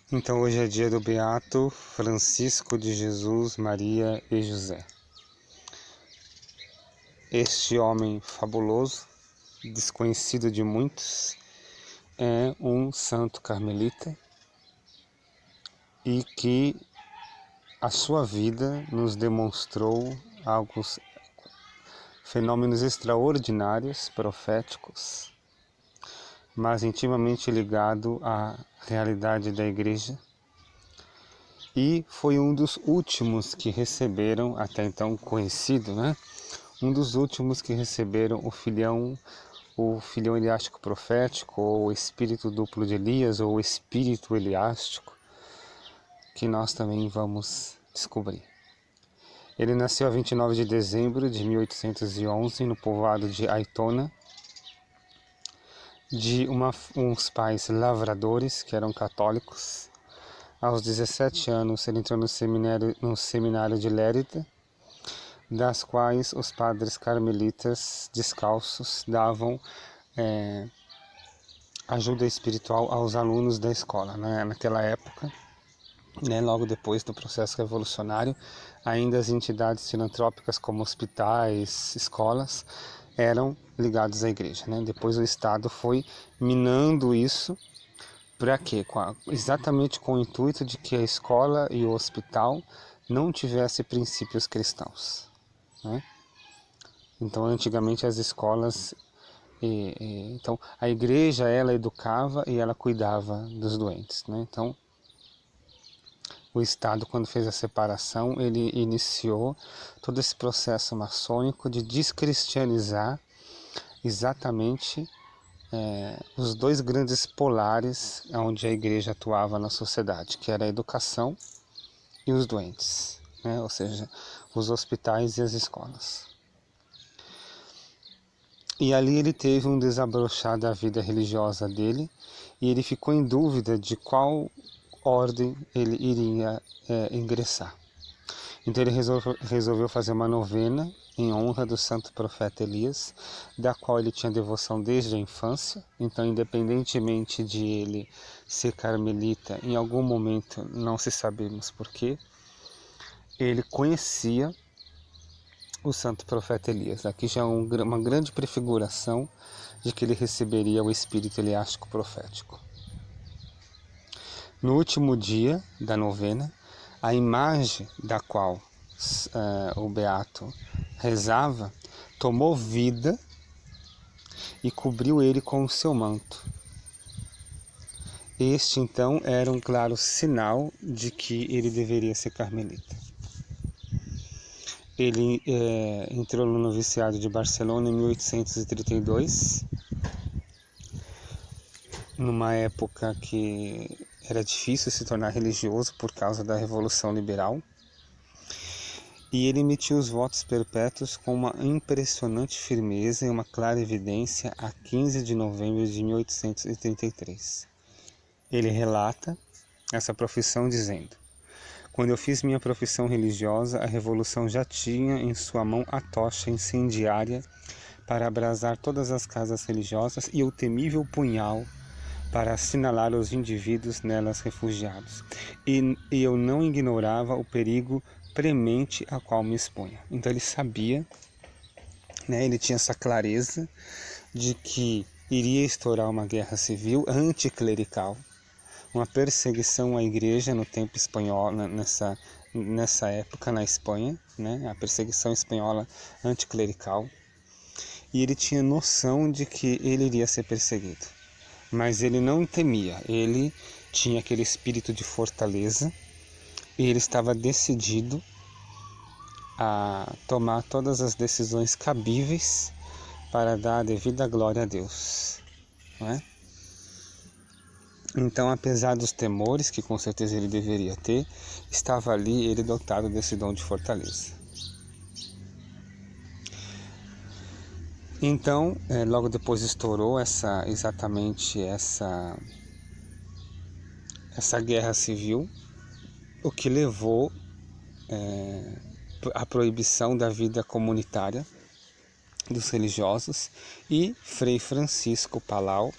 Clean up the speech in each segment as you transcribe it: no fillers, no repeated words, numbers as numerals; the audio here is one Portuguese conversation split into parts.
Então hoje é dia do Beato Francisco de Jesus, Maria e José. Este homem fabuloso, desconhecido de muitos, é um santo carmelita e que a sua vida nos demonstrou alguns fenômenos extraordinários, proféticos, mas intimamente ligado à realidade da Igreja. E foi um dos últimos que receberam, até então conhecido, um dos últimos que receberam o filhão eliástico profético, ou o espírito duplo de Elias, ou o espírito eliástico, que nós também vamos descobrir. Ele nasceu a 29 de dezembro de 1811 no povoado de Aitona, de uns pais lavradores que eram católicos. Aos 17 anos ele entrou no seminário de Lérida, das quais os padres carmelitas descalços davam ajuda espiritual aos alunos da escola. Naquela época, logo depois do processo revolucionário, ainda as entidades filantrópicas como hospitais, escolas, eram ligados à igreja. Depois o Estado foi minando isso. Para quê? Exatamente com o intuito de que a escola e o hospital não tivessem princípios cristãos. Então, antigamente as escolas, então a igreja ela educava e ela cuidava dos doentes. Então, o Estado, quando fez a separação, ele iniciou todo esse processo maçônico de descristianizar exatamente os dois grandes polares onde a igreja atuava na sociedade, que era a educação e os doentes, ou seja, os hospitais e as escolas. E ali ele teve um desabrochar da vida religiosa dele, e ele ficou em dúvida de qual ordem ele iria ingressar. Então ele resolveu fazer uma novena em honra do santo profeta Elias, da qual ele tinha devoção desde a infância. Então, independentemente de ele ser carmelita, em algum momento, não se sabemos porquê, ele conhecia o santo profeta Elias. Aqui já é uma grande prefiguração de que ele receberia o espírito eliástico profético. No último dia da novena, a imagem da qual o Beato rezava tomou vida e cobriu ele com o seu manto. Este então era um claro sinal de que ele deveria ser carmelita. Ele entrou no noviciado de Barcelona em 1832, numa época que era difícil se tornar religioso por causa da Revolução Liberal. E ele emitiu os votos perpétuos com uma impressionante firmeza e uma clara evidência a 15 de novembro de 1833. Ele relata essa profissão dizendo: quando eu fiz minha profissão religiosa, a Revolução já tinha em sua mão a tocha incendiária para abrasar todas as casas religiosas e o temível punhal para assinalar os indivíduos nelas refugiados. E eu não ignorava o perigo premente a qual me expunha. Então ele sabia, ele tinha essa clareza de que iria estourar uma guerra civil anticlerical, uma perseguição à igreja no tempo espanhol, nessa época na Espanha, a perseguição espanhola anticlerical, e ele tinha noção de que ele iria ser perseguido, mas ele não temia, ele tinha aquele espírito de fortaleza, e ele estava decidido a tomar todas as decisões cabíveis para dar a devida glória a Deus. Então, apesar dos temores, que com certeza ele deveria ter, estava ali ele dotado desse dom de fortaleza. Então, logo depois estourou exatamente essa guerra civil, o que levou à proibição da vida comunitária dos religiosos, e Frei Francisco Palau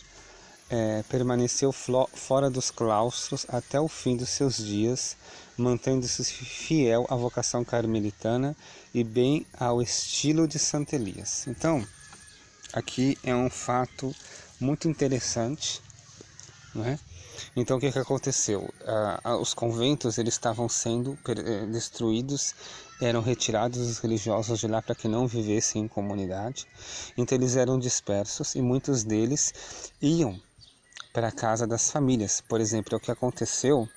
permaneceu fora dos claustros até o fim dos seus dias, mantendo-se fiel à vocação carmelitana e bem ao estilo de Santo Elias. Então, aqui é um fato muito interessante, né? Então, o que aconteceu? Os conventos eles estavam sendo destruídos, eram retirados os religiosos de lá para que não vivessem em comunidade. Então, eles eram dispersos e muitos deles iam para a casa das famílias. Por exemplo, o que aconteceu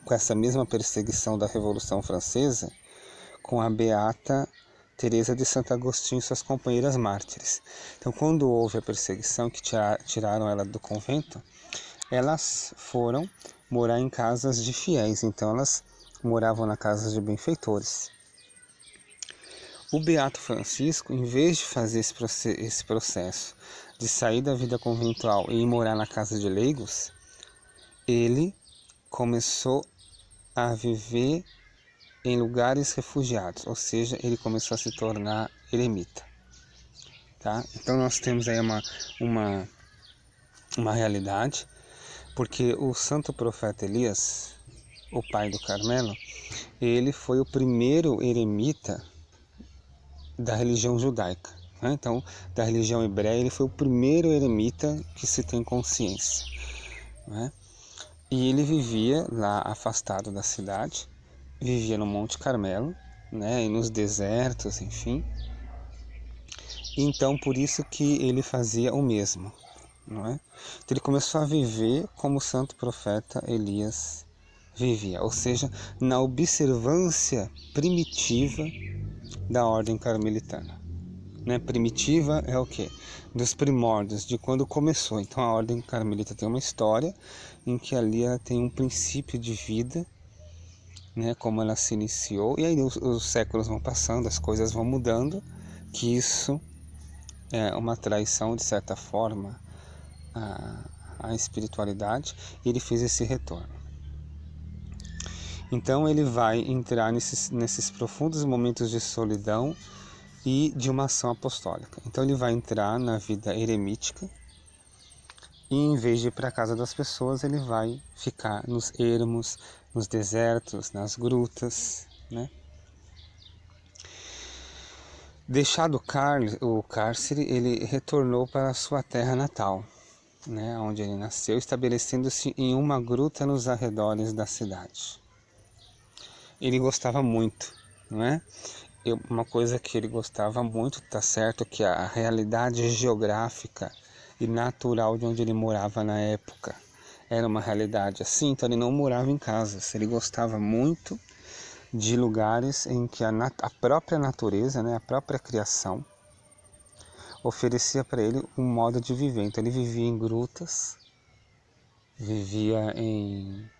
com essa mesma perseguição da Revolução Francesa com a beata Teresa de Santo Agostinho e suas companheiras mártires. Então, quando houve a perseguição que tiraram ela do convento, elas foram morar em casas de fiéis, então elas moravam na casa de benfeitores. O Beato Francisco, em vez de fazer esse processo de sair da vida conventual e ir morar na casa de leigos, ele começou a viver em lugares refugiados, ou seja, ele começou a se tornar eremita. Tá? Então nós temos aí uma realidade, porque o santo profeta Elias, o pai do Carmelo, ele foi o primeiro eremita da religião judaica. Né? Então, da religião hebreia, ele foi o primeiro eremita que se tem consciência. Né? E ele vivia lá afastado da cidade, vivia no Monte Carmelo, né? E nos desertos, enfim. Então, por isso que ele fazia o mesmo. Não é? Então, ele começou a viver como o santo profeta Elias vivia, ou seja, na observância primitiva da ordem carmelitana. Né? Primitiva é o quê? Dos primórdios, de quando começou. Então a ordem carmelita tem uma história em que ali ela tem um princípio de vida, né? Como ela se iniciou, e aí os séculos vão passando, as coisas vão mudando, que isso é uma traição de certa forma a espiritualidade, e ele fez esse retorno. Então ele vai entrar nesses profundos momentos de solidão e de uma ação apostólica. Então ele vai entrar na vida eremítica e, em vez de ir para a casa das pessoas, ele vai ficar nos ermos, nos desertos, nas grutas, né? Deixado o cárcere, ele retornou para a sua terra natal, né, onde ele nasceu, estabelecendo-se em uma gruta nos arredores da cidade. Ele gostava muito, não é? Uma coisa que ele gostava muito, tá certo, que a realidade geográfica e natural de onde ele morava na época era uma realidade assim, então ele não morava em casas, ele gostava muito de lugares em que a própria natureza, né, a própria criação, oferecia para ele um modo de viver. Então ele vivia em grutas, vivia em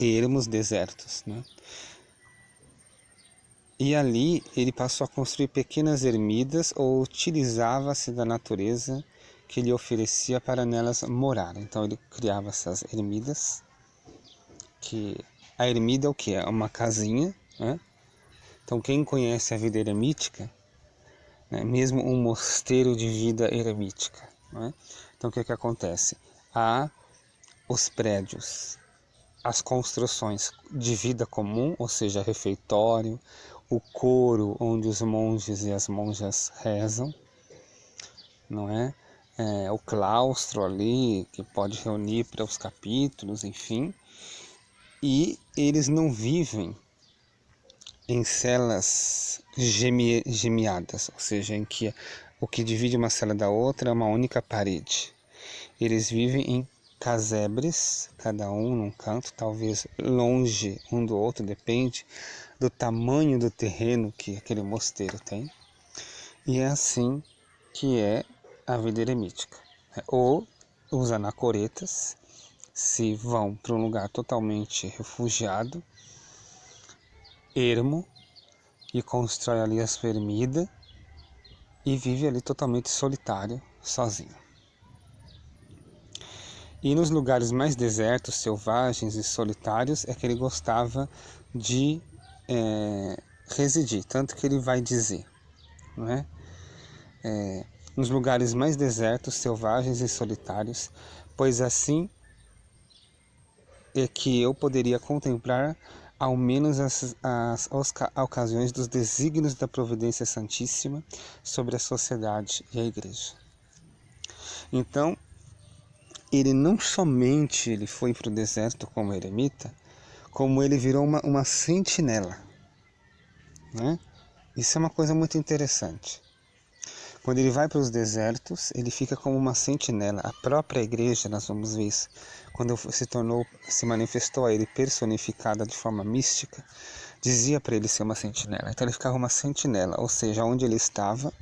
ermos desertos, né? E ali ele passou a construir pequenas ermidas ou utilizava-se da natureza que lhe oferecia para nelas morar. Então ele criava essas ermidas, que a ermida é o que? É uma casinha, né? Então quem conhece a vida eremítica, né? Mesmo um mosteiro de vida eremítica, né? Então o que acontece? Há os prédios, as construções de vida comum, ou seja, refeitório, o coro onde os monges e as monjas rezam, não é? O claustro ali, que pode reunir para os capítulos, enfim. E eles não vivem em celas gemiadas, ou seja, em que o que divide uma cela da outra é uma única parede. Eles vivem em casebres, cada um num canto, talvez longe um do outro, depende do tamanho do terreno que aquele mosteiro tem. E é assim que é a vida eremítica. Ou os anacoretas se vão para um lugar totalmente refugiado, ermo, e constrói ali a sua ermida e vive ali totalmente solitário, sozinho. E nos lugares mais desertos, selvagens e solitários é que ele gostava de residir, tanto que ele vai dizer, não é? nos lugares mais desertos, selvagens e solitários, pois assim é que eu poderia contemplar ao menos as ocasiões dos desígnios da Providência Santíssima sobre a sociedade e a Igreja. Então, ele não somente ele foi para o deserto como eremita, como ele virou uma sentinela, né? Isso é uma coisa muito interessante. Quando ele vai para os desertos, ele fica como uma sentinela. A própria igreja, nós vamos ver isso, quando se manifestou a ele personificada de forma mística, dizia para ele ser uma sentinela. Então ele ficava uma sentinela, ou seja, onde ele estava,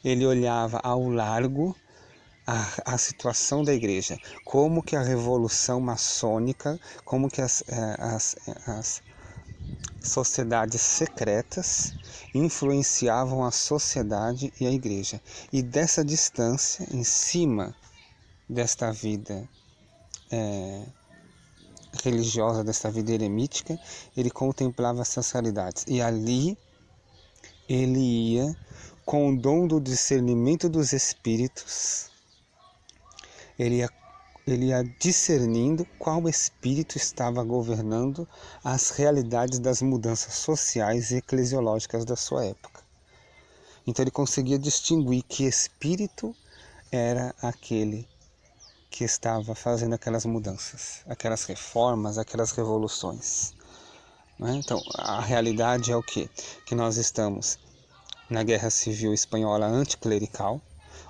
ele olhava ao largo a situação da igreja, como que a revolução maçônica, como que as sociedades secretas influenciavam a sociedade e a igreja. E dessa distância, em cima desta vida religiosa, desta vida eremítica, ele contemplava essas realidades. E ali ele ia, com o dom do discernimento dos espíritos, ele ia discernindo qual espírito estava governando as realidades das mudanças sociais e eclesiológicas da sua época. Então ele conseguia distinguir que espírito era aquele que estava fazendo aquelas mudanças, aquelas reformas, aquelas revoluções. Né? Então a realidade é o quê? Que nós estamos na Guerra Civil Espanhola anticlerical,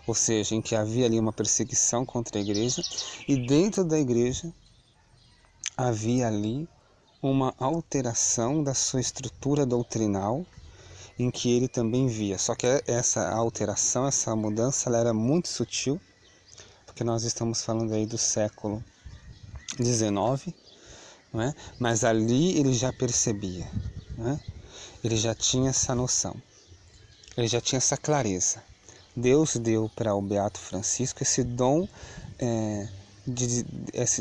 ou seja, em que havia ali uma perseguição contra a igreja, e dentro da igreja havia ali uma alteração da sua estrutura doutrinal, em que ele também via. Só que essa alteração, essa mudança, ela era muito sutil, porque nós estamos falando aí do século XIX, não é? Mas ali ele já percebia, não é? Ele já tinha essa noção, ele já tinha essa clareza. Deus deu para o Beato Francisco esse dom,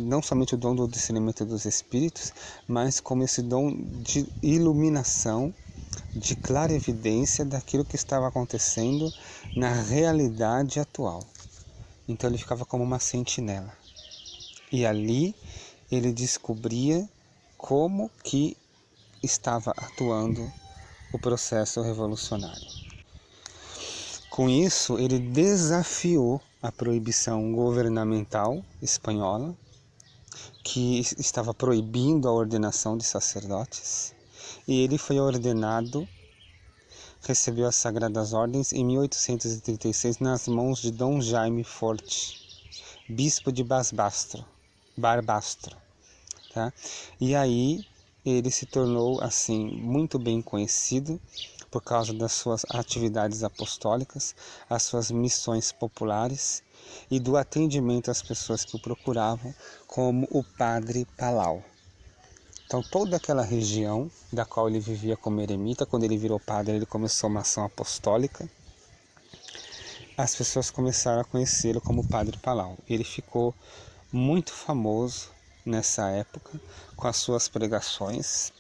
não somente o dom do discernimento dos espíritos, mas como esse dom de iluminação, de clarevidência daquilo que estava acontecendo na realidade atual. Então ele ficava como uma sentinela. E ali ele descobria como que estava atuando o processo revolucionário. Com isso, ele desafiou a proibição governamental espanhola, que estava proibindo a ordenação de sacerdotes, e ele foi ordenado, recebeu as Sagradas Ordens em 1836 nas mãos de Dom Jaime Forte, bispo de Barbastro, tá? E aí ele se tornou assim muito bem conhecido por causa das suas atividades apostólicas, as suas missões populares e do atendimento às pessoas que o procuravam, como o Padre Palau. Então toda aquela região da qual ele vivia como eremita, quando ele virou padre, ele começou uma ação apostólica, as pessoas começaram a conhecê-lo como Padre Palau. Ele ficou muito famoso nessa época, com as suas pregações,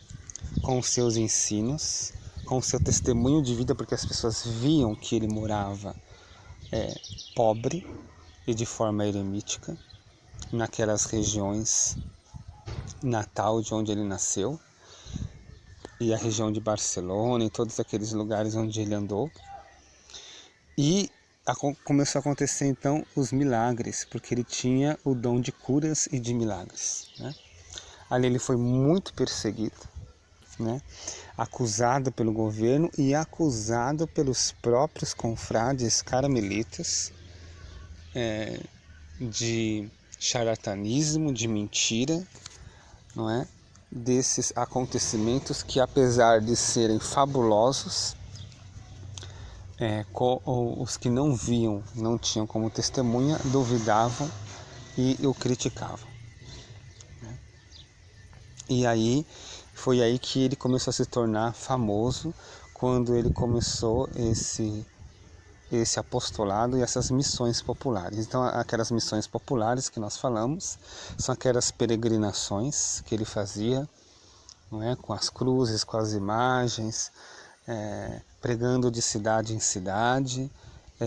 com os seus ensinos, com o seu testemunho de vida, porque as pessoas viam que ele morava pobre e de forma eremítica naquelas regiões natal de onde ele nasceu, e a região de Barcelona e todos aqueles lugares onde ele andou. E começou a acontecer então os milagres, porque ele tinha o dom de curas e de milagres, né? Ali ele foi muito perseguido, né? Acusado pelo governo e acusado pelos próprios confrades carmelitas de charlatanismo, de mentira, não é? Desses acontecimentos que, apesar de serem fabulosos, os que não viam, não tinham como testemunha, duvidavam e o criticavam, né? E aí foi aí que ele começou a se tornar famoso, quando ele começou esse apostolado e essas missões populares. Então aquelas missões populares que nós falamos são aquelas peregrinações que ele fazia, não é? Com as cruzes, com as imagens, pregando de cidade em cidade,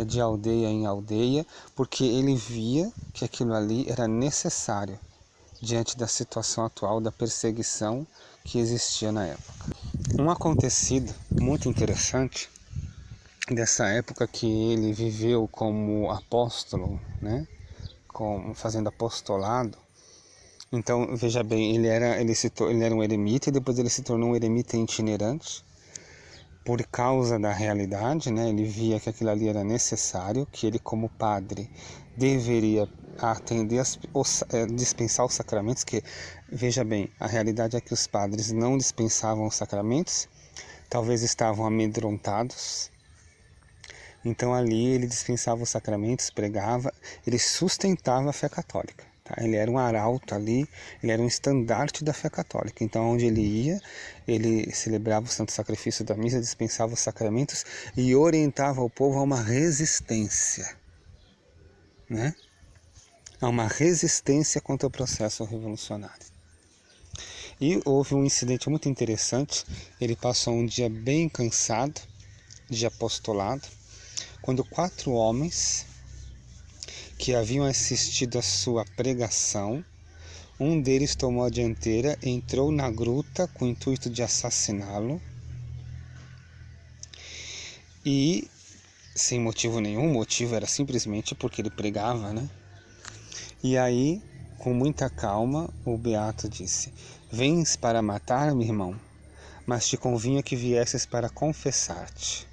de aldeia em aldeia, porque ele via que aquilo ali era necessário diante da situação atual da perseguição que existia na época. Um acontecido muito interessante dessa época que ele viveu como apóstolo, né, fazendo apostolado. Então, veja bem, ele era um eremita e depois ele se tornou um eremita itinerante por causa da realidade, né? Ele via que aquilo ali era necessário, que ele como padre deveria atender, dispensar os sacramentos, que, veja bem, a realidade é que os padres não dispensavam os sacramentos, talvez estavam amedrontados. Então ali ele dispensava os sacramentos, pregava, ele sustentava a fé católica. Tá? Ele era um arauto ali, ele era um estandarte da fé católica. Então onde ele ia, ele celebrava o santo sacrifício da missa, dispensava os sacramentos e orientava o povo a uma resistência, né? A uma resistência contra o processo revolucionário. E houve um incidente muito interessante, ele passou um dia bem cansado de apostolado, quando 4 homens que haviam assistido a sua pregação, um deles tomou a dianteira, entrou na gruta com o intuito de assassiná-lo e, sem motivo nenhum, o motivo era simplesmente porque ele pregava, né? E aí, com muita calma, o beato disse: "Vens para matar-me, irmão, mas te convinha que viesses para confessar-te.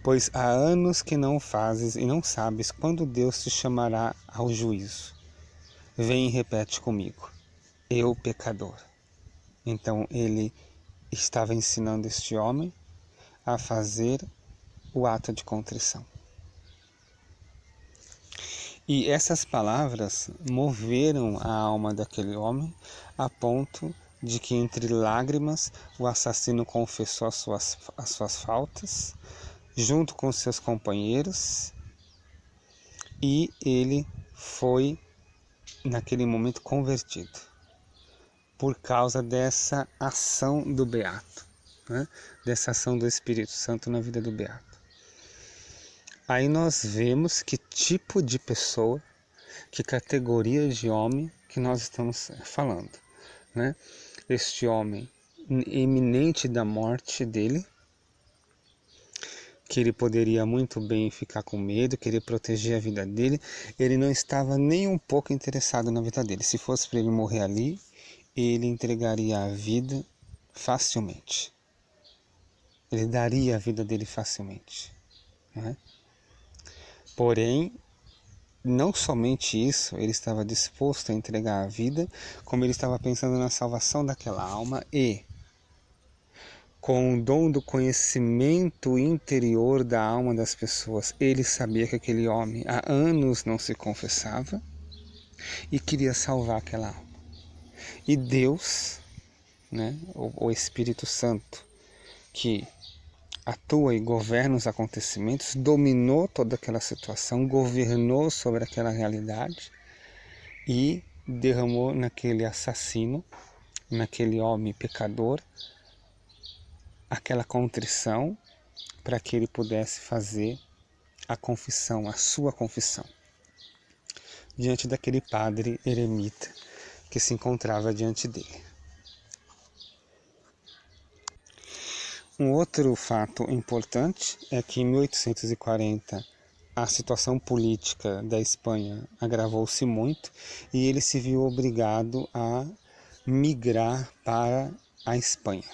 Pois há anos que não fazes e não sabes quando Deus te chamará ao juízo. Vem e repete comigo, eu pecador." Então ele estava ensinando este homem a fazer o ato de contrição. E essas palavras moveram a alma daquele homem a ponto de que entre lágrimas o assassino confessou as suas faltas, junto com seus companheiros, e ele foi naquele momento convertido por causa dessa ação do beato, né? Dessa ação do Espírito Santo na vida do beato. Aí nós vemos que tipo de pessoa, que categoria de homem que nós estamos falando, né? Este homem iminente da morte dele, que ele poderia muito bem ficar com medo, querer proteger a vida dele, ele não estava nem um pouco interessado na vida dele. Se fosse para ele morrer ali, ele entregaria a vida facilmente. Ele daria a vida dele facilmente, né? Porém, não somente isso, ele estava disposto a entregar a vida, como ele estava pensando na salvação daquela alma e, com o dom do conhecimento interior da alma das pessoas, ele sabia que aquele homem há anos não se confessava e queria salvar aquela alma. E Deus, né, o Espírito Santo, que atua e governa os acontecimentos, dominou toda aquela situação, governou sobre aquela realidade e derramou naquele assassino, naquele homem pecador, aquela contrição para que ele pudesse fazer a confissão, a sua confissão, diante daquele padre eremita que se encontrava diante dele. Um outro fato importante é que em 1840 a situação política da Espanha agravou-se muito e ele se viu obrigado a migrar para a Espanha,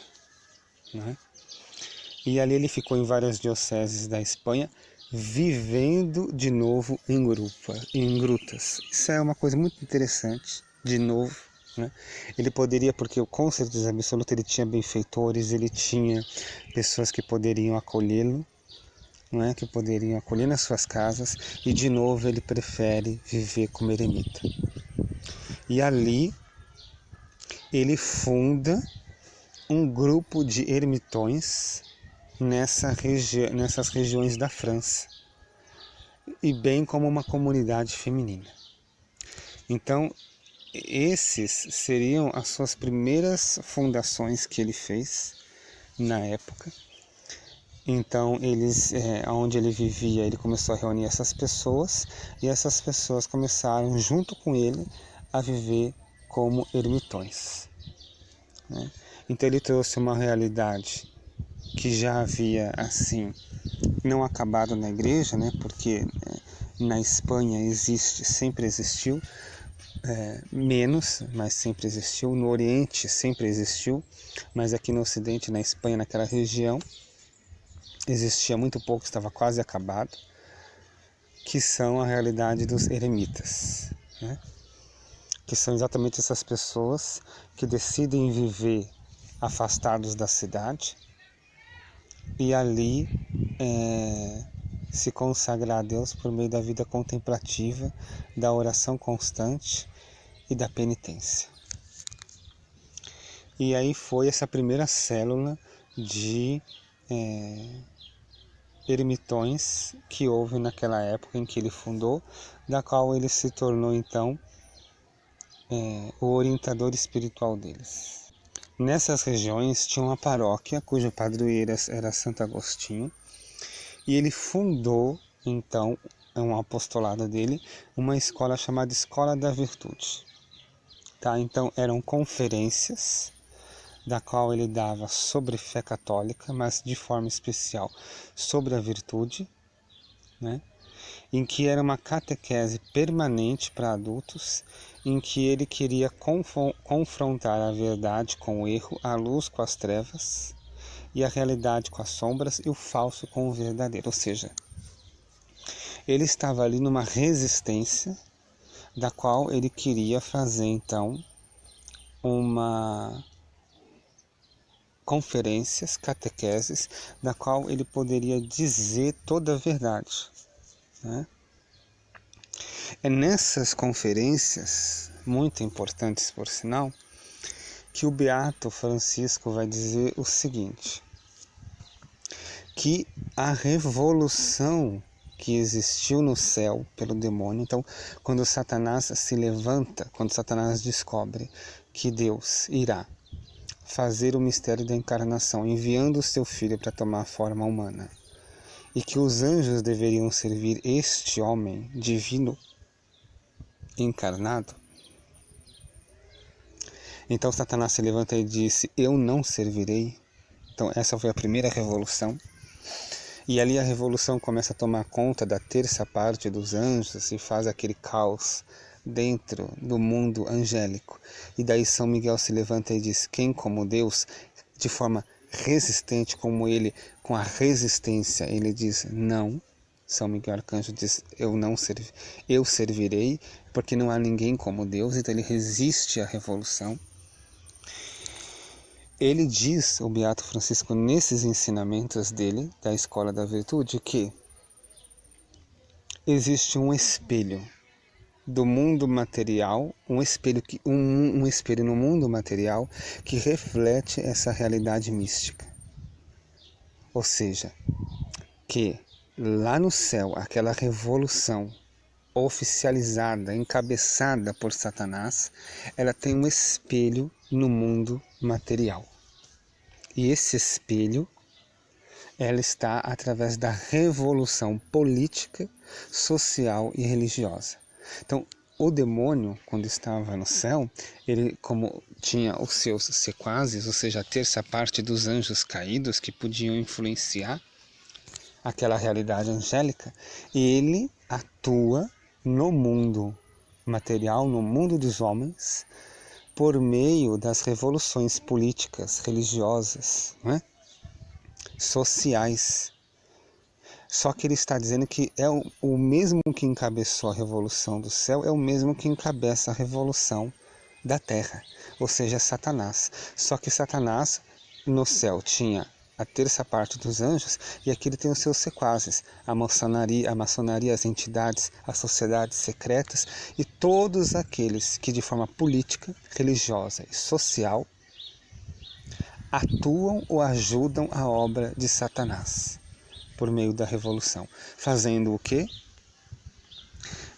né? E ali ele ficou em várias dioceses da Espanha, vivendo de novo em grutas. Isso é uma coisa muito interessante, de novo, né? Ele poderia, porque com certeza absoluta ele tinha benfeitores, ele tinha pessoas que poderiam acolhê-lo, não é? Que poderiam acolher nas suas casas, e de novo ele prefere viver como eremita. E ali ele funda um grupo de ermitões nessas regiões da França, e bem como uma comunidade feminina. Então, esses seriam as suas primeiras fundações que ele fez na época, Então, onde ele vivia, ele começou a reunir essas pessoas, e essas pessoas começaram, junto com ele, a viver como ermitões, né? Então, ele trouxe uma realidade que já havia, assim, não acabado na igreja, né? Porque na Espanha sempre existiu, menos, mas sempre existiu. No Oriente sempre existiu, mas aqui no Ocidente, na Espanha, naquela região, existia muito pouco, estava quase acabado, que são a realidade dos eremitas, né? Que são exatamente essas pessoas que decidem viver afastados da cidade e ali se consagrar a Deus por meio da vida contemplativa, da oração constante e da penitência. E aí foi essa primeira célula de ermitões que houve naquela época em que ele fundou, da qual ele se tornou então o orientador espiritual deles. Nessas regiões tinha uma paróquia cujo padroeiro era Santo Agostinho, e ele fundou então, um apostolado dele, uma escola chamada Escola da Virtude. Tá? Então eram conferências da qual ele dava sobre fé católica, mas de forma especial sobre a virtude, né? Em que era uma catequese permanente para adultos, em que ele queria confrontar a verdade com o erro, a luz com as trevas, e a realidade com as sombras, e o falso com o verdadeiro. Ou seja, ele estava ali numa resistência, da qual ele queria fazer então uma conferências, catequeses, da qual ele poderia dizer toda a verdade, né? É nessas conferências, muito importantes por sinal, que o Beato Francisco vai dizer o seguinte, que a revolução que existiu no céu pelo demônio, então quando Satanás se levanta, quando Satanás descobre que Deus irá fazer o mistério da encarnação, enviando o seu filho para tomar a forma humana, e que os anjos deveriam servir este homem divino encarnado, então Satanás se levanta e disse, eu não servirei. Então essa foi a primeira revolução, e ali a revolução começa a tomar conta da terça parte dos anjos e faz aquele caos dentro do mundo angélico. E daí São Miguel se levanta e diz, quem como Deus, de forma resistente como ele, com a resistência, ele diz não. São Miguel Arcanjo diz, eu servirei, porque não há ninguém como Deus. Então ele resiste à revolução. Ele diz, o Beato Francisco, nesses ensinamentos dele, da Escola da Virtude, que existe um espelho do mundo material, um espelho no mundo material que reflete essa realidade mística. Ou seja, que lá no céu, aquela revolução oficializada, encabeçada por Satanás, ela tem um espelho no mundo material. E esse espelho, ela está através da revolução política, social e religiosa. Então, o demônio, quando estava no céu, ele, como tinha os seus sequazes, ou seja, a terça parte dos anjos caídos que podiam influenciar aquela realidade angélica, ele atua no mundo material, no mundo dos homens, por meio das revoluções políticas, religiosas, né? Sociais. Só que ele está dizendo que é o mesmo que encabeçou a revolução do céu, é o mesmo que encabeça a revolução da terra, ou seja, Satanás. Só que Satanás no céu tinha a terça parte dos anjos, e aqui ele tem os seus sequazes, a maçonaria, as entidades, as sociedades secretas e todos aqueles que de forma política, religiosa e social atuam ou ajudam a obra de Satanás por meio da revolução. Fazendo o quê?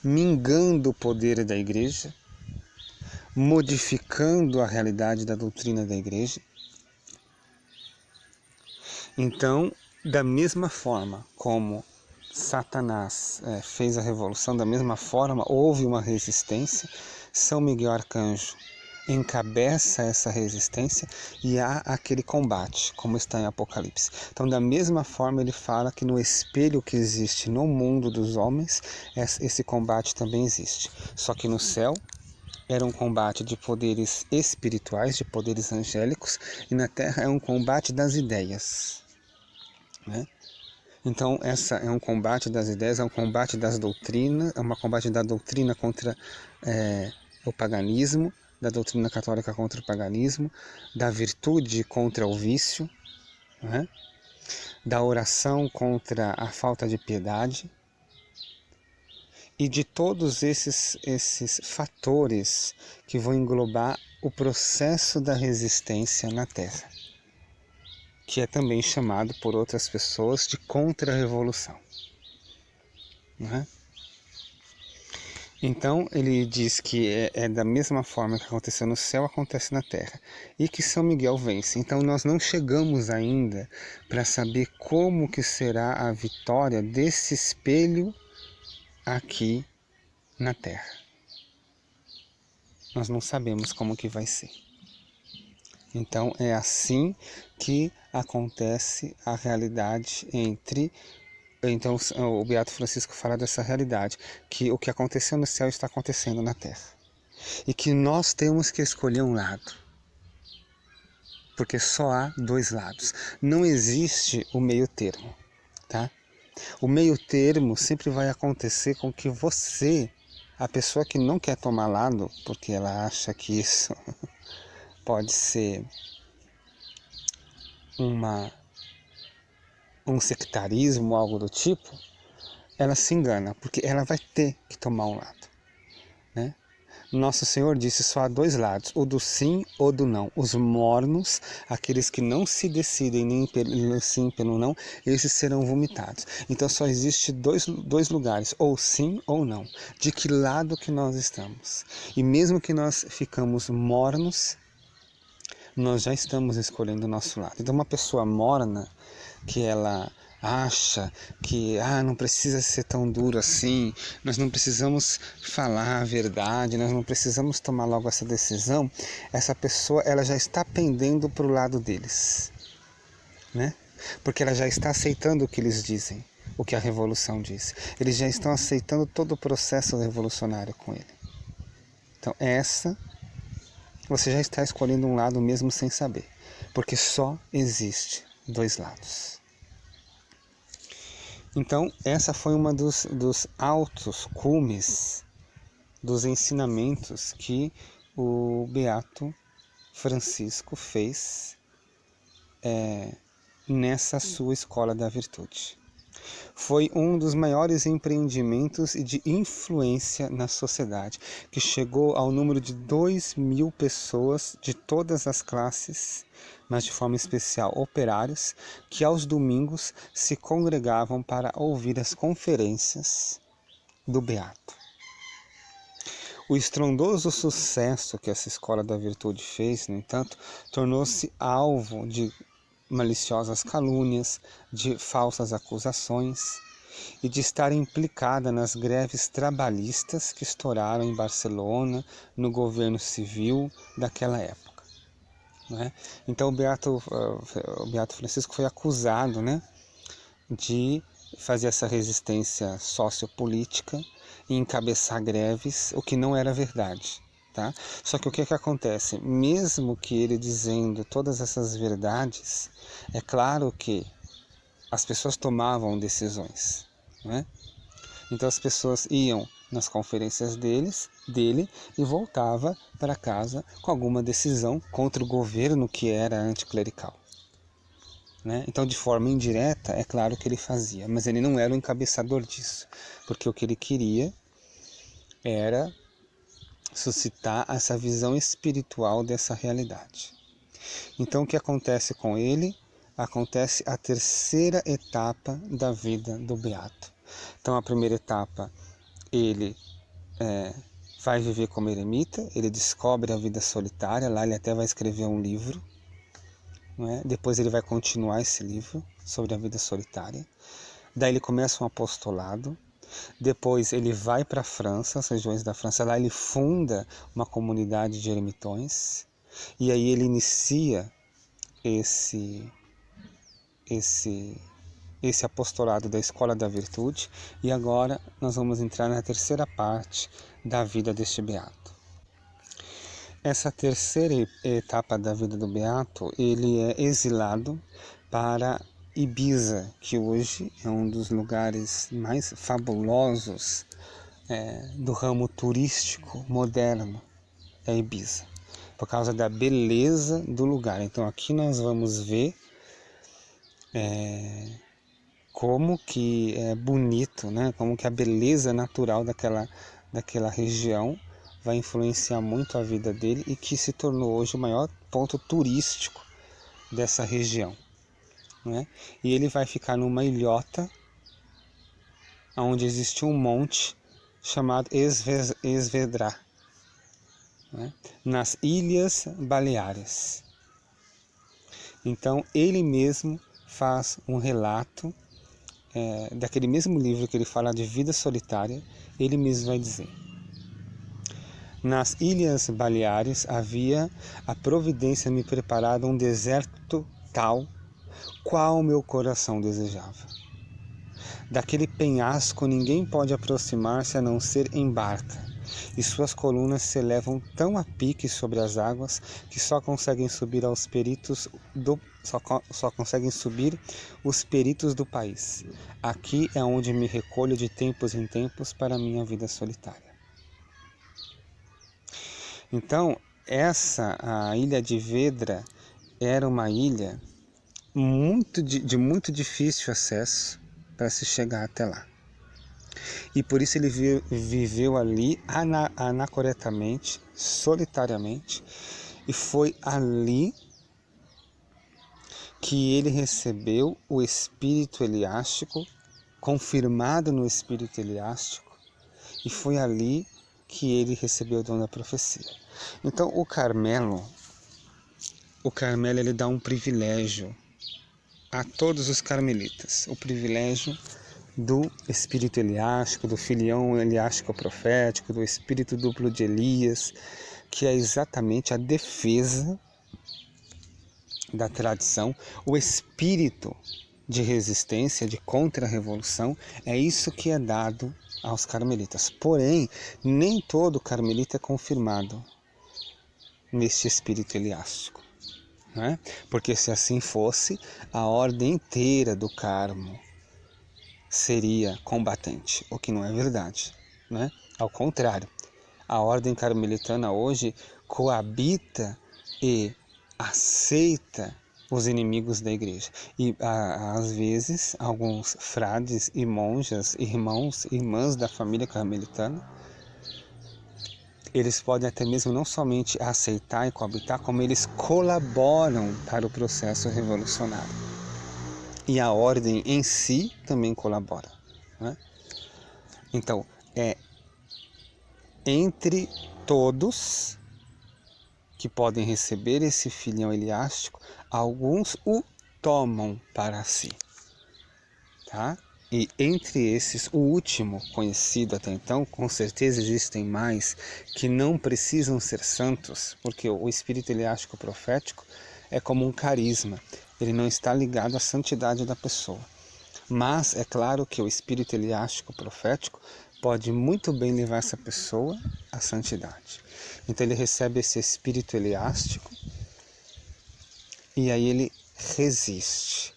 Mingando o poder da igreja, modificando a realidade da doutrina da igreja. Então, Da mesma forma como Satanás fez a revolução, da mesma forma houve uma resistência, São Miguel Arcanjo encabeça essa resistência e há aquele combate, como está em Apocalipse. Então, da mesma forma, ele fala que no espelho que existe no mundo dos homens, esse combate também existe. Só que no céu era um combate de poderes espirituais, de poderes angélicos, e na terra é um combate das ideias, né? Então, essa é um combate das ideias, é um combate das doutrinas, é um combate da doutrina contra o paganismo, da doutrina católica contra o paganismo, da virtude contra o vício, né? Da oração contra a falta de piedade, e de todos esses fatores que vão englobar o processo da resistência na Terra, que é também chamado por outras pessoas de contra-revolução, né? Então ele diz que é da mesma forma que aconteceu no céu, acontece na terra, e que São Miguel vence. Então nós não chegamos ainda para saber como que será a vitória desse espelho aqui na terra. Nós não sabemos como que vai ser. Então é assim que acontece a realidade entre... Então o Beato Francisco fala dessa realidade, que o que aconteceu no céu está acontecendo na terra. E que nós temos que escolher um lado. Porque só há dois lados. Não existe o meio termo, tá? O meio termo sempre vai acontecer com que você, a pessoa que não quer tomar lado, porque ela acha que isso pode ser um sectarismo, algo do tipo, ela se engana, porque ela vai ter que tomar um lado, né? Nosso Senhor disse: só há dois lados, o do sim ou do não. Os mornos, aqueles que não se decidem nem pelo sim pelo não, esses serão vomitados. Então só existe dois lugares, ou sim ou não. De que lado que nós estamos? E mesmo que nós ficamos mornos, nós já estamos escolhendo o nosso lado. Então uma pessoa morna, que ela acha que não precisa ser tão duro assim, nós não precisamos falar a verdade, nós não precisamos tomar logo essa decisão, essa pessoa ela já está pendendo para o lado deles, né? Porque ela já está aceitando o que eles dizem, o que a revolução diz. Eles já estão aceitando todo o processo revolucionário com ele. Então você já está escolhendo um lado mesmo sem saber, porque só existe dois lados. Então, essa foi uma dos altos cumes dos ensinamentos que o Beato Francisco fez nessa sua escola da virtude. Foi um dos maiores empreendimentos e de influência na sociedade, que chegou ao número de 2.000 pessoas de todas as classes, mas de forma especial operários, que aos domingos se congregavam para ouvir as conferências do Beato. O estrondoso sucesso que essa escola da virtude fez, no entanto, tornou-se alvo de maliciosas calúnias, de falsas acusações e de estar implicada nas greves trabalhistas que estouraram em Barcelona, no governo civil daquela época, né? Então o Beato Francisco foi acusado, né, de fazer essa resistência sociopolítica e encabeçar greves, o que não era verdade. Tá? Só que o que acontece? Mesmo que ele dizendo todas essas verdades, é claro que as pessoas tomavam decisões, né? Então as pessoas iam nas conferências dele e voltava para casa com alguma decisão contra o governo que era anticlerical, né? Então de forma indireta é claro que ele fazia, mas ele não era o encabeçador disso, porque o que ele queria era suscitar essa visão espiritual dessa realidade. Então o que acontece com ele? Acontece a terceira etapa da vida do Beato. Então a primeira etapa, ele vai viver como eremita, ele descobre a vida solitária, lá ele até vai escrever um livro, não é? Depois ele vai continuar esse livro sobre a vida solitária. Daí ele começa um apostolado. Depois ele vai para a França, as regiões da França. Lá ele funda uma comunidade de ermitões. E aí ele inicia esse apostolado da Escola da Virtude. E agora nós vamos entrar na terceira parte da vida deste beato. Essa terceira etapa da vida do beato, ele é exilado para Ibiza, que hoje é um dos lugares mais fabulosos do ramo turístico moderno, é Ibiza, por causa da beleza do lugar. Então aqui nós vamos ver como que é bonito, né? Como que a beleza natural daquela região vai influenciar muito a vida dele e que se tornou hoje o maior ponto turístico dessa região, né? E ele vai ficar numa ilhota onde existe um monte chamado Esvedra, né? Nas Ilhas Baleares. Então ele mesmo faz um relato daquele mesmo livro que ele fala de vida solitária. Ele mesmo vai dizer: nas Ilhas Baleares havia a providência me preparado um deserto tal qual meu coração desejava. Daquele penhasco ninguém pode aproximar-se a não ser em barca, e suas colunas se elevam tão a pique sobre as águas que só conseguem subir os peritos do país. Aqui é onde me recolho de tempos em tempos para a minha vida solitária. Então, a ilha de Vedra era uma ilha de muito difícil acesso para se chegar até lá. E por isso ele viveu ali anacoretamente, solitariamente, e foi ali que ele recebeu o espírito eliástico, confirmado no espírito eliástico, e foi ali que ele recebeu o dom da profecia. Então o Carmelo ele dá um privilégio a todos os carmelitas, o privilégio do espírito eliástico, do filião eliástico profético, do espírito duplo de Elias, que é exatamente a defesa da tradição, o espírito de resistência, de contra-revolução, é isso que é dado aos carmelitas. Porém, nem todo carmelita é confirmado neste espírito eliástico, né? Porque se assim fosse, a ordem inteira do Carmo seria combatente, o que não é verdade, né? Ao contrário, a ordem carmelitana hoje coabita e aceita os inimigos da igreja. E às vezes alguns frades e monjas, irmãos e irmãs da família carmelitana, eles podem até mesmo não somente aceitar e coabitar, como eles colaboram para o processo revolucionário. E a ordem em si também colabora, né? Então, entre todos que podem receber esse filhão eliástico, alguns o tomam para si, tá? E entre esses, o último conhecido até então, com certeza existem mais que não precisam ser santos, porque o espírito eliástico profético é como um carisma, ele não está ligado à santidade da pessoa. Mas é claro que o espírito eliástico profético pode muito bem levar essa pessoa à santidade. Então ele recebe esse espírito eliástico e aí ele resiste.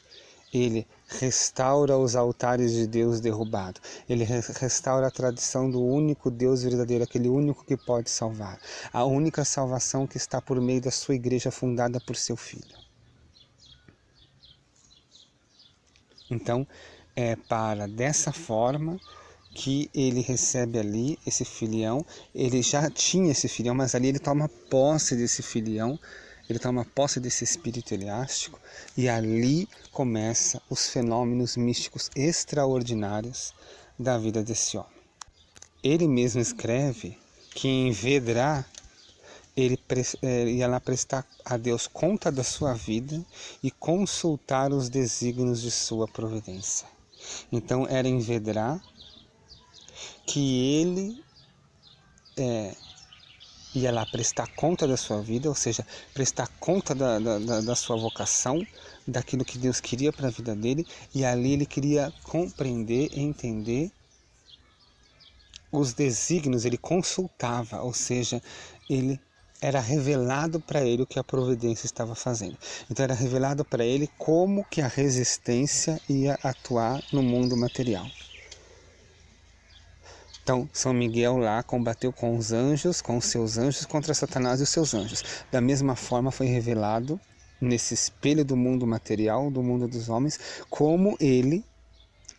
Ele restaura os altares de Deus derrubados. Ele restaura a tradição do único Deus verdadeiro, aquele único que pode salvar. A única salvação que está por meio da sua igreja fundada por seu Filho. Então, é dessa forma que ele recebe ali esse filião. Ele já tinha esse filião, mas ali ele toma posse desse filião, ele toma posse desse espírito eliástico, e ali começam os fenômenos místicos extraordinários da vida desse homem. Ele mesmo escreve que em Vedra ele ia lá prestar a Deus conta da sua vida e consultar os desígnios de sua providência. Então era em Vedrá que ele ia lá prestar conta da sua vida, ou seja, prestar conta da sua vocação, daquilo que Deus queria para a vida dele, e ali ele queria compreender e entender os desígnios, ele consultava, ou seja, ele era revelado para ele o que a providência estava fazendo. Então era revelado para ele como que a resistência ia atuar no mundo material. Então, São Miguel lá combateu com os anjos, com os seus anjos, contra Satanás e os seus anjos. Da mesma forma foi revelado nesse espelho do mundo material, do mundo dos homens, como ele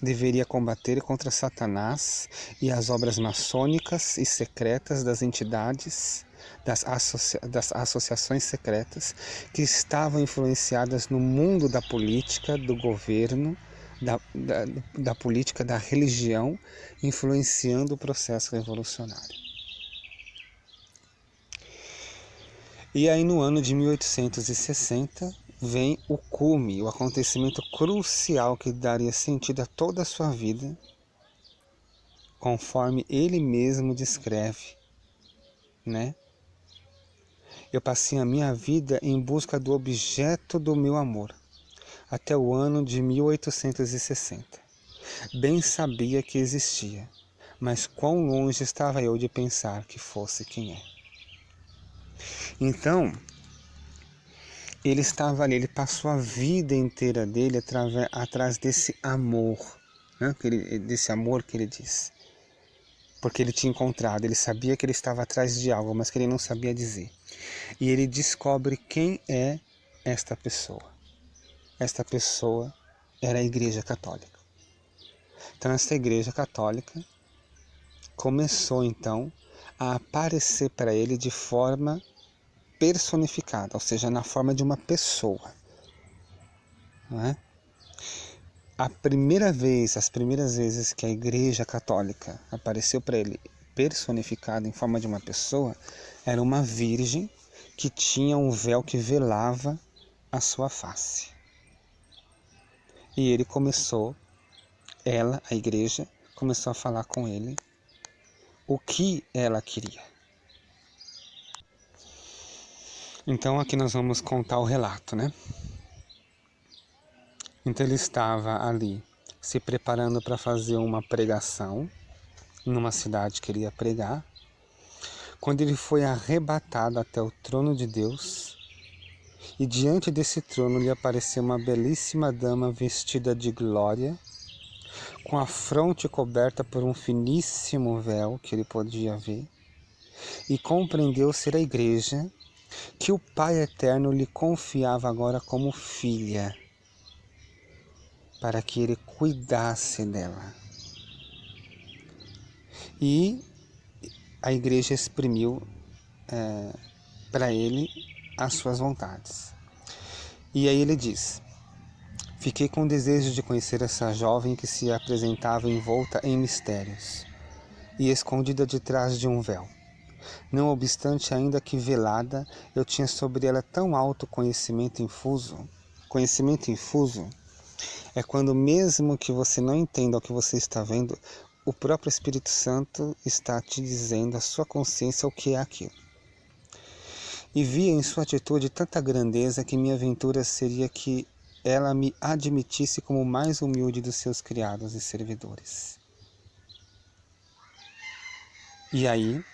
deveria combater contra Satanás e as obras maçônicas e secretas das entidades, das associações secretas que estavam influenciadas no mundo da política, do governo, da política, da religião, influenciando o processo revolucionário. E aí no ano de 1860 vem o cume, o acontecimento crucial que daria sentido a toda a sua vida, conforme ele mesmo descreve, né? Eu passei a minha vida em busca do objeto do meu amor, até o ano de 1860. Bem sabia que existia, mas quão longe estava eu de pensar que fosse quem é. Então, ele estava ali, ele passou a vida inteira dele atrás desse amor, né? Desse amor que ele diz. Porque ele tinha encontrado, ele sabia que ele estava atrás de algo, mas que ele não sabia dizer. E ele descobre quem é esta pessoa. Esta pessoa era a Igreja Católica. Então, esta Igreja Católica começou, então, a aparecer para ele de forma personificada, ou seja, na forma de uma pessoa. Não é? As primeiras vezes que a Igreja Católica apareceu para ele personificada em forma de uma pessoa, era uma virgem que tinha um véu que velava a sua face. E ele começou, a igreja, começou a falar com ele o que ela queria. Então aqui nós vamos contar o relato, né? Então ele estava ali se preparando para fazer uma pregação numa cidade que ele ia pregar, quando ele foi arrebatado até o trono de Deus, e diante desse trono lhe apareceu uma belíssima dama vestida de glória, com a fronte coberta por um finíssimo véu que ele podia ver, e compreendeu ser a igreja que o Pai Eterno lhe confiava agora como filha, para que ele cuidasse dela. E a igreja exprimiu para ele as suas vontades. E aí ele diz: fiquei com desejo de conhecer essa jovem que se apresentava envolta em mistérios e escondida de trás de um véu. Não obstante, ainda que velada, eu tinha sobre ela tão alto conhecimento infuso. Conhecimento infuso é quando, mesmo que você não entenda o que você está vendo, o próprio Espírito Santo está te dizendo, a sua consciência, o que é aquilo. E via em sua atitude tanta grandeza que minha aventura seria que ela me admitisse como o mais humilde dos seus criados e servidores. E aí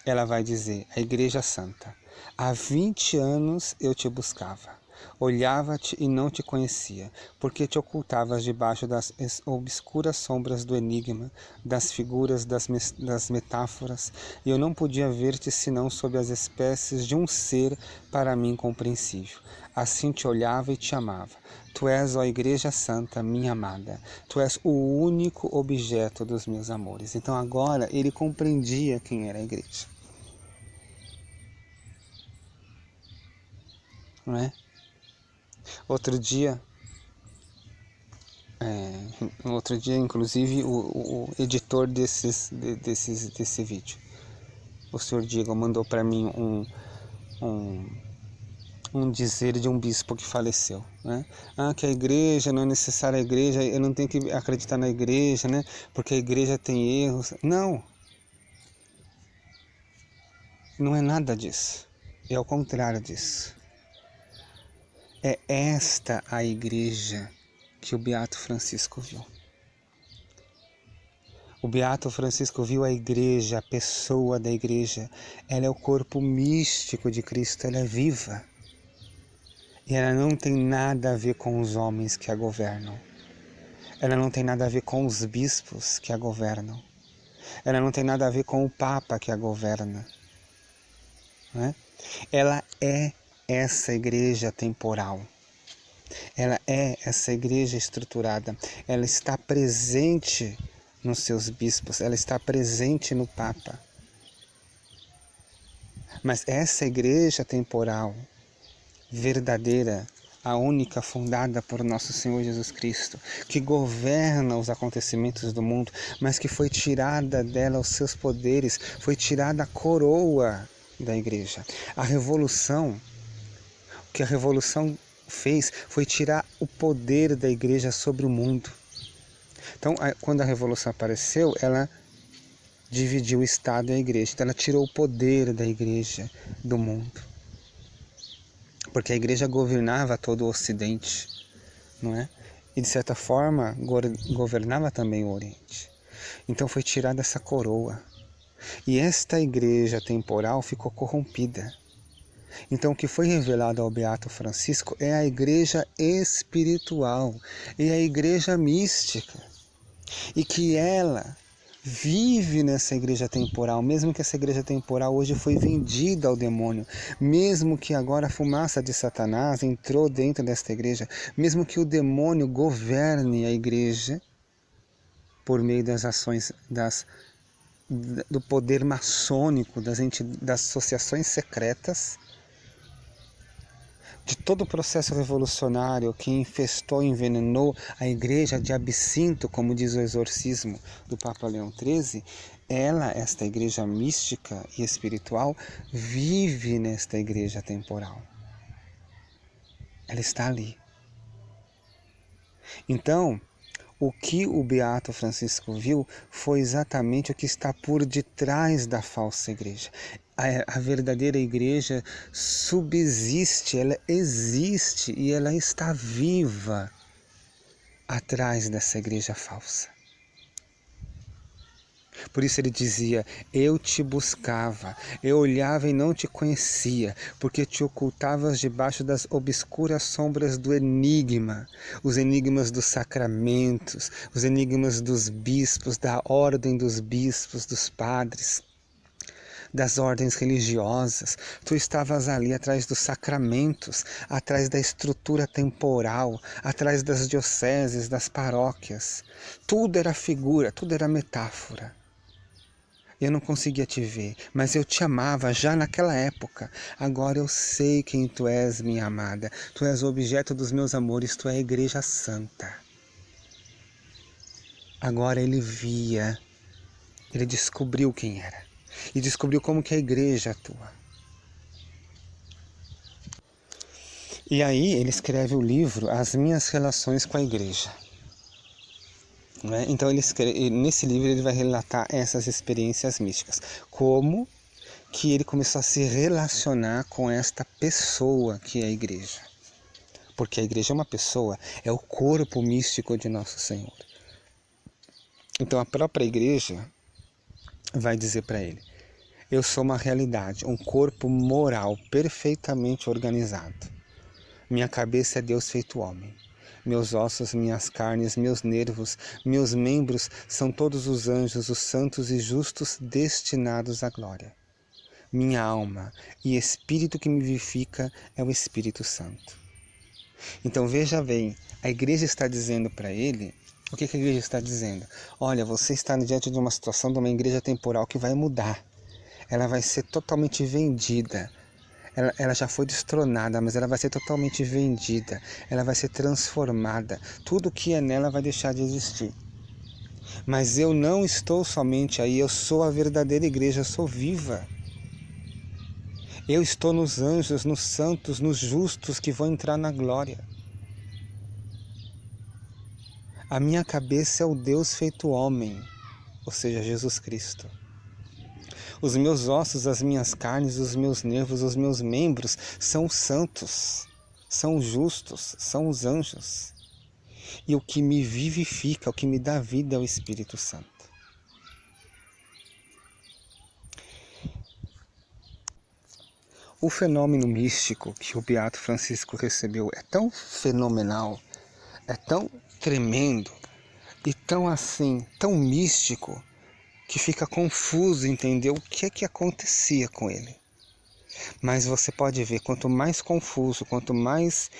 ela vai dizer, a Igreja Santa: há 20 anos eu te buscava, olhava-te e não te conhecia, porque te ocultavas debaixo das obscuras sombras do enigma, das figuras, das metáforas, e eu não podia ver-te senão sob as espécies de um ser para mim compreensível. Assim te olhava e te amava. Tu és, ó Igreja Santa, minha amada. Tu és o único objeto dos meus amores. Então agora ele compreendia quem era a igreja. Não é? Outro dia, inclusive, o editor desse vídeo, o senhor Diego, mandou para mim um dizer de um bispo que faleceu, né? Que a igreja não é necessária, a igreja, eu não tenho que acreditar na igreja, né? Porque a igreja tem erros. Não é nada disso, é ao contrário disso. É esta a igreja que o Beato Francisco viu. O Beato Francisco viu a igreja, a pessoa da igreja. Ela é o corpo místico de Cristo, ela é viva. E ela não tem nada a ver com os homens que a governam. Ela não tem nada a ver com os bispos que a governam. Ela não tem nada a ver com o Papa que a governa. Né? Ela é essa igreja temporal. Ela é essa igreja estruturada. Ela está presente nos seus bispos. Ela está presente no Papa. Mas essa igreja temporal, verdadeira, a única fundada por nosso Senhor Jesus Cristo, que governa os acontecimentos do mundo, mas que foi tirada dela os seus poderes, foi tirada a coroa da igreja. O que a revolução fez foi tirar o poder da igreja sobre o mundo. Então, quando a revolução apareceu, ela dividiu o Estado e a igreja. Então, ela tirou o poder da igreja do mundo. Porque a igreja governava todo o Ocidente, não é? E de certa forma governava também o Oriente. Então foi tirada essa coroa. E esta igreja temporal ficou corrompida. Então o que foi revelado ao Beato Francisco é a igreja espiritual, é a igreja mística. E que ela vive nessa igreja temporal, mesmo que essa igreja temporal hoje foi vendida ao demônio, mesmo que agora a fumaça de Satanás entrou dentro desta igreja, mesmo que o demônio governe a igreja por meio das ações do poder maçônico, das associações secretas, de todo o processo revolucionário que infestou e envenenou a igreja de absinto, como diz o exorcismo do Papa Leão XIII, esta igreja mística e espiritual, vive nesta igreja temporal. Ela está ali. Então, o que o Beato Francisco viu foi exatamente o que está por detrás da falsa igreja. A verdadeira igreja subsiste, ela existe e ela está viva atrás dessa igreja falsa. Por isso ele dizia: eu te buscava, eu olhava e não te conhecia, porque te ocultavas debaixo das obscuras sombras do enigma, os enigmas dos sacramentos, os enigmas dos bispos, da ordem dos bispos, dos padres, das ordens religiosas. Tu estavas ali atrás dos sacramentos, atrás da estrutura temporal, atrás das dioceses, das paróquias. Tudo era figura, tudo era metáfora. Eu não conseguia te ver, mas eu te amava já naquela época. Agora eu sei quem tu és, minha amada. Tu és o objeto dos meus amores, tu é a Igreja Santa. Agora ele via, ele descobriu quem era. E descobriu como que a igreja atua. E aí ele escreve o livro As Minhas Relações com a Igreja. Né? Então nesse livro ele vai relatar essas experiências místicas. Como que ele começou a se relacionar com esta pessoa que é a igreja. Porque a igreja é uma pessoa, é o corpo místico de Nosso Senhor. Então a própria igreja vai dizer para ele: eu sou uma realidade, um corpo moral perfeitamente organizado. Minha cabeça é Deus feito homem. Meus ossos, minhas carnes, meus nervos, meus membros são todos os anjos, os santos e justos destinados à glória. Minha alma e espírito que me vivifica é o Espírito Santo. Então veja bem, a igreja está dizendo para ele, o que a igreja está dizendo? Olha, você está diante de uma situação de uma igreja temporal que vai mudar. Ela vai ser totalmente vendida. Ela já foi destronada, mas ela vai ser totalmente vendida. Ela vai ser transformada. Tudo que é nela vai deixar de existir. Mas eu não estou somente aí, eu sou a verdadeira igreja, eu sou viva. Eu estou nos anjos, nos santos, nos justos que vão entrar na glória. A minha cabeça é o Deus feito homem, ou seja, Jesus Cristo. Os meus ossos, as minhas carnes, os meus nervos, os meus membros são os santos, são os justos, são os anjos. E o que me vivifica, o que me dá vida é o Espírito Santo. O fenômeno místico que o Beato Francisco recebeu é tão fenomenal, é tão tremendo e tão assim, tão místico, que fica confuso entender o que é que acontecia com ele. Mas você pode ver, quanto mais confuso, quanto mais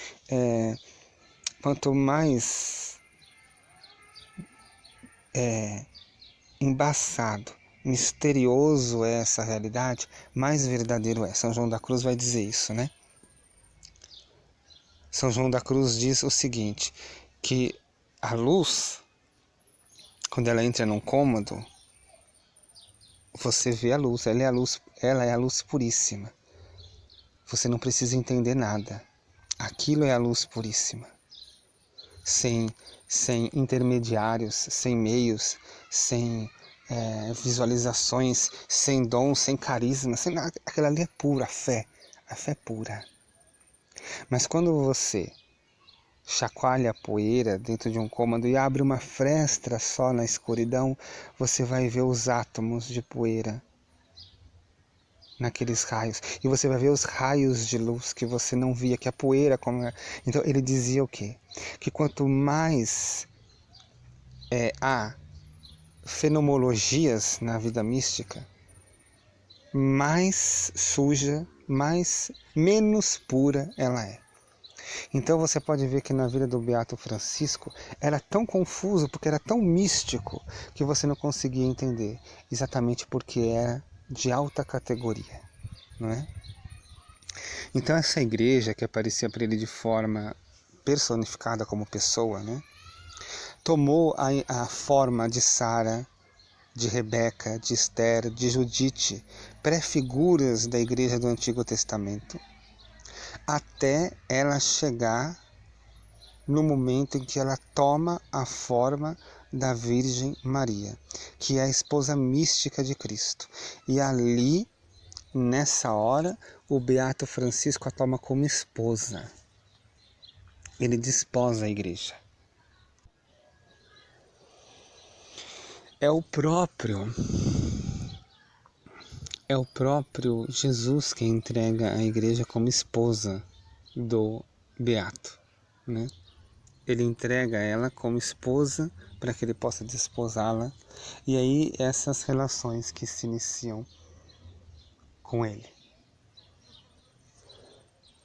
embaçado, misterioso é essa realidade, mais verdadeiro é. São João da Cruz vai dizer isso, né? São João da Cruz diz o seguinte, que a luz, quando ela entra num cômodo, você vê a luz, ela é a luz puríssima. Você não precisa entender nada. Aquilo é a luz puríssima. Sem intermediários, sem meios, sem visualizações, sem dons, sem carisma, sem nada. Aquilo ali é pura, a fé é pura. Mas quando você chacoalha a poeira dentro de um cômodo e abre uma fresta só na escuridão, você vai ver os átomos de poeira naqueles raios. E você vai ver os raios de luz que você não via, que a poeira... Então ele dizia o quê? Que quanto mais há fenomenologias na vida mística, mais suja, menos pura ela é. Então você pode ver que na vida do Beato Francisco era tão confuso, porque era tão místico, que você não conseguia entender, exatamente porque era de alta categoria, não é? Então essa igreja que aparecia para ele de forma personificada como pessoa, né, tomou a forma de Sara, de Rebeca, de Esther, de Judite, pré-figuras da igreja do Antigo Testamento, até ela chegar no momento em que ela toma a forma da Virgem Maria, que é a esposa mística de Cristo. E ali, nessa hora, o Beato Francisco a toma como esposa. Ele desposa a igreja. É o próprio Jesus que entrega a igreja como esposa do Beato, né? Ele entrega ela como esposa para que ele possa desposá-la. E aí essas relações que se iniciam com ele,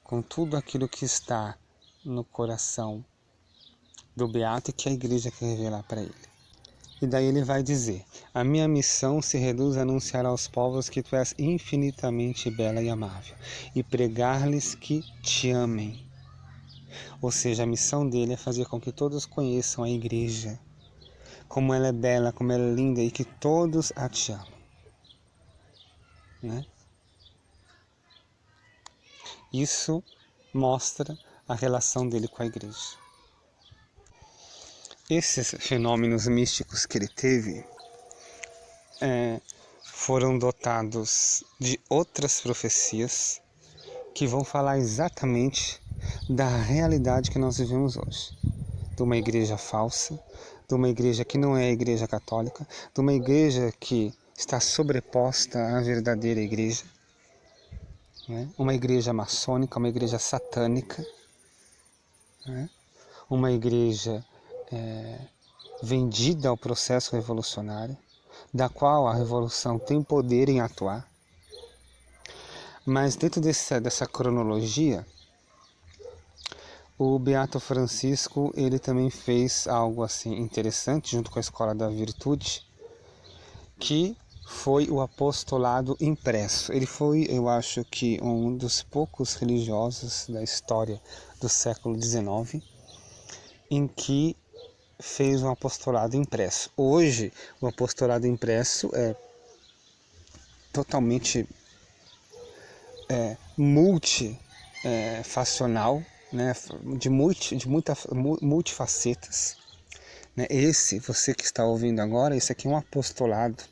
com tudo aquilo que está no coração do Beato e que a igreja quer revelar para ele. E daí ele vai dizer: a minha missão se reduz a anunciar aos povos que tu és infinitamente bela e amável, e pregar-lhes que te amem. Ou seja, a missão dele é fazer com que todos conheçam a igreja, como ela é bela, como ela é linda, e que todos a te amem, né? Isso mostra a relação dele com a igreja. Esses fenômenos místicos que ele teve foram dotados de outras profecias que vão falar exatamente da realidade que nós vivemos hoje. De uma igreja falsa, de uma igreja que não é a igreja católica, de uma igreja que está sobreposta à verdadeira igreja, né? Uma igreja maçônica, uma igreja satânica, né? Uma igreja vendida ao processo revolucionário, da qual a revolução tem poder em atuar. Mas dentro dessa cronologia, o Beato Francisco ele também fez algo assim interessante junto com a Escola da Virtude, que foi o apostolado impresso. Ele foi, eu acho que, um dos poucos religiosos da história do século XIX em que fez um apostolado impresso. Hoje, o apostolado impresso é totalmente multifacional, né, de multifacetas. Né? Você que está ouvindo agora, esse aqui é um apostolado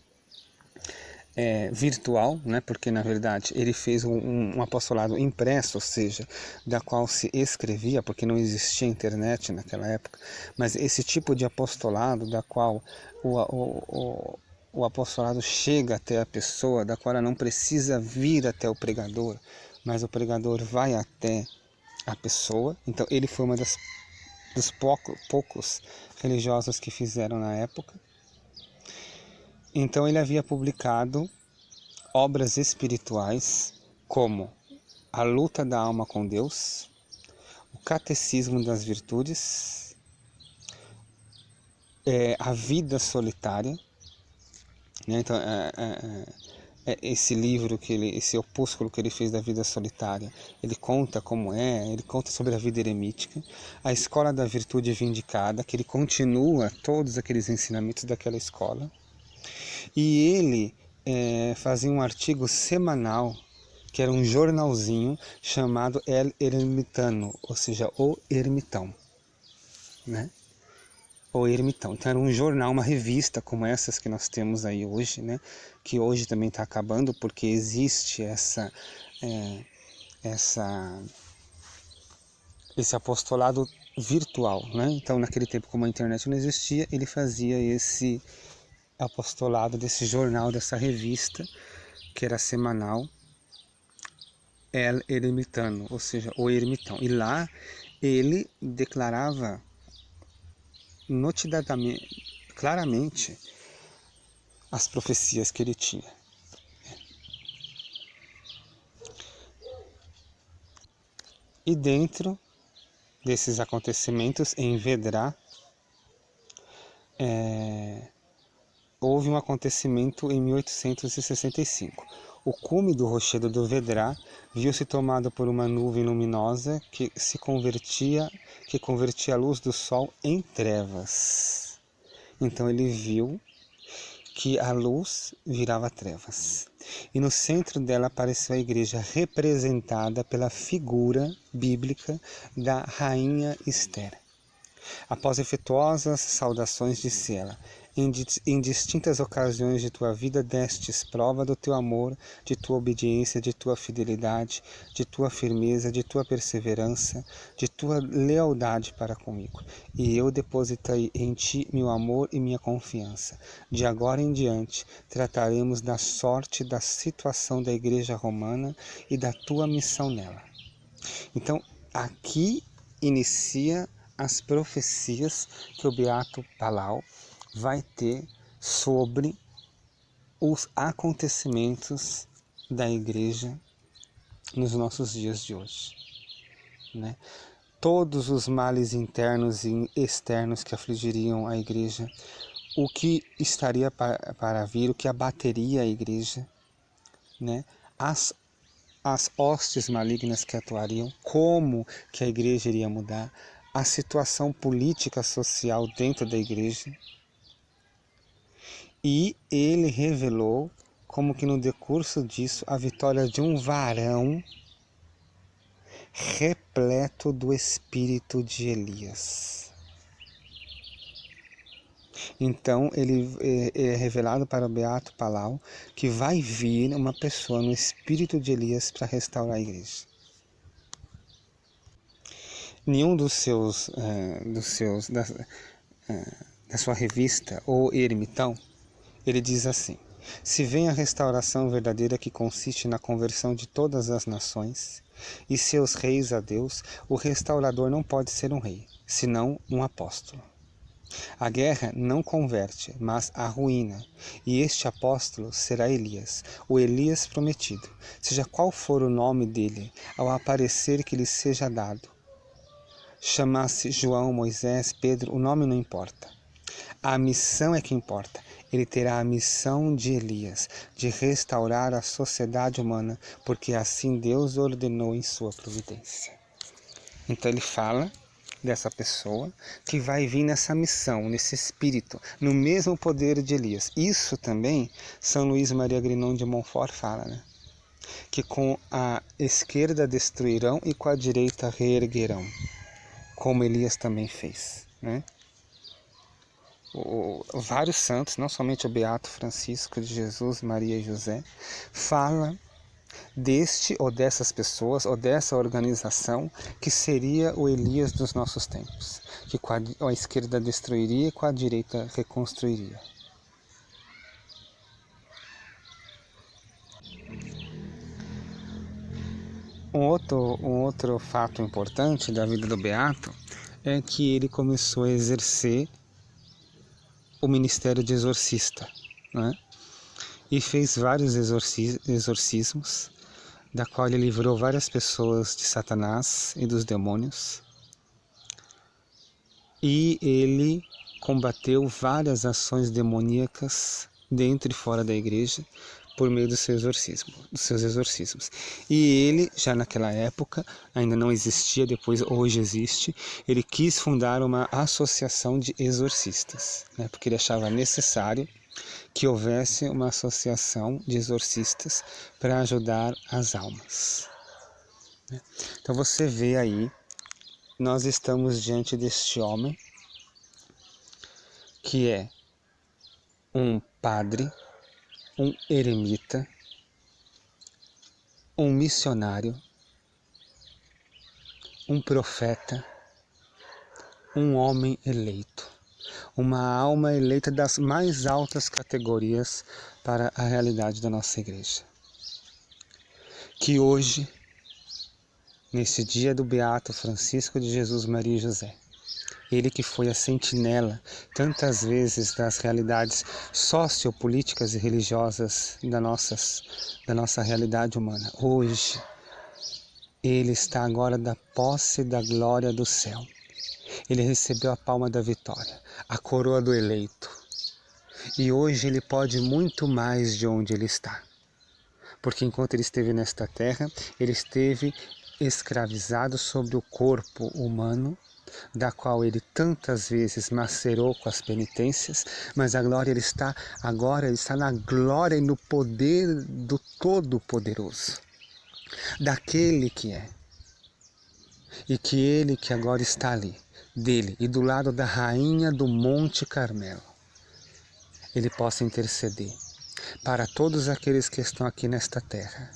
virtual, né? Porque na verdade ele fez um apostolado impresso, ou seja, da qual se escrevia, porque não existia internet naquela época, mas esse tipo de apostolado da qual o apostolado chega até a pessoa, da qual ela não precisa vir até o pregador, mas o pregador vai até a pessoa. Então ele foi dos poucos religiosos que fizeram na época. Então ele havia publicado obras espirituais como A Luta da Alma com Deus, O Catecismo das Virtudes, A Vida Solitária. Né? Então, esse livro, esse opúsculo que ele fez da vida solitária, ele conta ele conta sobre a vida eremítica, a Escola da Virtude Vindicada, que ele continua todos aqueles ensinamentos daquela escola. E ele fazia um artigo semanal, que era um jornalzinho chamado El Ermitano, ou seja, O Ermitão. Né? O Ermitão. Então era um jornal, uma revista como essas que nós temos aí hoje, né? Que hoje também está acabando porque existe esse apostolado virtual. Né? Então naquele tempo, como a internet não existia, ele fazia esse apostolado desse jornal, dessa revista, que era semanal, El Ermitano, ou seja, o Ermitão. E lá ele declarava claramente as profecias que ele tinha. E dentro desses acontecimentos, em Vedrà, houve um acontecimento em 1865. O cume do rochedo do Vedrà viu-se tomado por uma nuvem luminosa que convertia a luz do sol em trevas. Então ele viu que a luz virava trevas. E no centro dela apareceu a igreja, representada pela figura bíblica da rainha Esther. Após efetuosas saudações, disse ela: em distintas ocasiões de tua vida destes prova do teu amor, de tua obediência, de tua fidelidade, de tua firmeza, de tua perseverança, de tua lealdade para comigo. E eu depositei em ti meu amor e minha confiança. De agora em diante, trataremos da sorte da situação da Igreja Romana e da tua missão nela. Então, aqui inicia as profecias que o Beato Palau vai ter sobre os acontecimentos da Igreja nos nossos dias de hoje. Né? Todos os males internos e externos que afligiriam a Igreja, o que estaria para vir, o que abateria a Igreja, né? As hostes malignas que atuariam, como que a Igreja iria mudar, a situação política social dentro da Igreja. E ele revelou como que no decurso disso a vitória de um varão repleto do espírito de Elias. Então ele é revelado para o Beato Palau que vai vir uma pessoa no espírito de Elias para restaurar a igreja. Nenhum da sua revista, O Ermitão, ele diz assim: se vem a restauração verdadeira que consiste na conversão de todas as nações e seus reis a Deus, o restaurador não pode ser um rei, senão um apóstolo. A guerra não converte, mas arruína, e este apóstolo será Elias, o Elias prometido, seja qual for o nome dele, ao aparecer que lhe seja dado. Chamasse João, Moisés, Pedro, o nome não importa. A missão é que importa. Ele terá a missão de Elias, de restaurar a sociedade humana, porque assim Deus ordenou em sua providência. Então ele fala dessa pessoa que vai vir nessa missão, nesse espírito, no mesmo poder de Elias. Isso também São Luís Maria Grignon de Montfort fala, né? que com a esquerda destruirão e com a direita reerguerão, como Elias também fez, né? Vários santos, não somente o Beato Francisco de Jesus, Maria e José, fala deste ou dessas pessoas ou dessa organização que seria o Elias dos nossos tempos, que com a esquerda destruiria e com a direita reconstruiria. Um outro fato importante da vida do Beato é que ele começou a exercer o ministério de exorcista, né? E fez vários exorcismos, da qual ele livrou várias pessoas de Satanás e dos demônios. E ele combateu várias ações demoníacas dentro e fora da igreja por meio dos seus exorcismos. E ele, já naquela época, ainda não existia, depois hoje existe, ele quis fundar uma associação de exorcistas, né? Porque ele achava necessário que houvesse uma associação de exorcistas para ajudar as almas. Então você vê aí, nós estamos diante deste homem que é um padre, um eremita, um missionário, um profeta, um homem eleito, uma alma eleita das mais altas categorias para a realidade da nossa igreja. Que hoje, nesse dia do Beato Francisco de Jesus, Maria e José, ele que foi a sentinela tantas vezes das realidades sociopolíticas e religiosas da nossa realidade humana. Hoje, ele está agora da posse da glória do céu. Ele recebeu a palma da vitória, a coroa do eleito. E hoje ele pode muito mais de onde ele está. Porque enquanto ele esteve nesta terra, ele esteve escravizado sobre o corpo humano, da qual ele tantas vezes macerou com as penitências, mas a glória ele está na glória e no poder do Todo-Poderoso, daquele que é, e que ele que agora está ali, dele e do lado da rainha do Monte Carmelo, ele possa interceder para todos aqueles que estão aqui nesta terra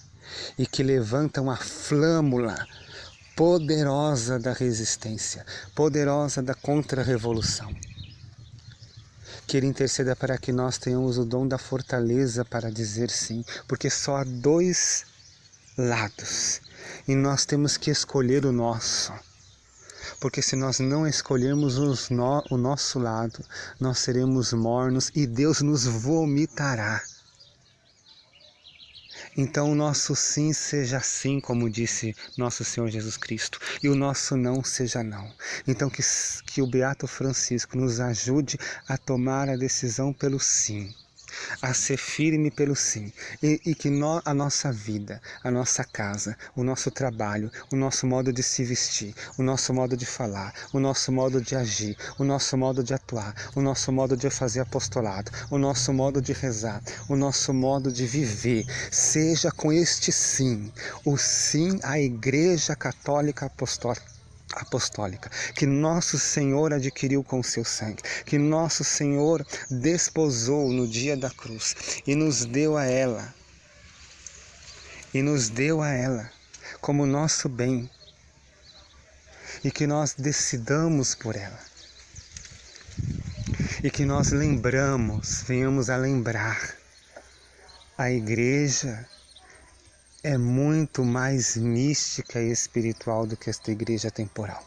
e que levantam a flâmula poderosa da resistência, poderosa da contra-revolução. Que ele interceda para que nós tenhamos o dom da fortaleza para dizer sim, porque só há dois lados e nós temos que escolher o nosso. Porque se nós não escolhermos o nosso lado, nós seremos mornos e Deus nos vomitará. Então o nosso sim seja sim, como disse nosso Senhor Jesus Cristo, e o nosso não seja não. Então que o Beato Francisco nos ajude a tomar a decisão pelo sim, a ser firme pelo sim, e que a nossa vida, a nossa casa, o nosso trabalho, o nosso modo de se vestir, o nosso modo de falar, o nosso modo de agir, o nosso modo de atuar, o nosso modo de fazer apostolado, o nosso modo de rezar, o nosso modo de viver, seja com este sim, o sim à Igreja Católica Apostólica, que nosso Senhor adquiriu com seu sangue, que nosso Senhor desposou no dia da cruz e nos deu a ela, como nosso bem, e que nós decidamos por ela, e que nós venhamos a lembrar, a Igreja é muito mais mística e espiritual do que esta igreja temporal.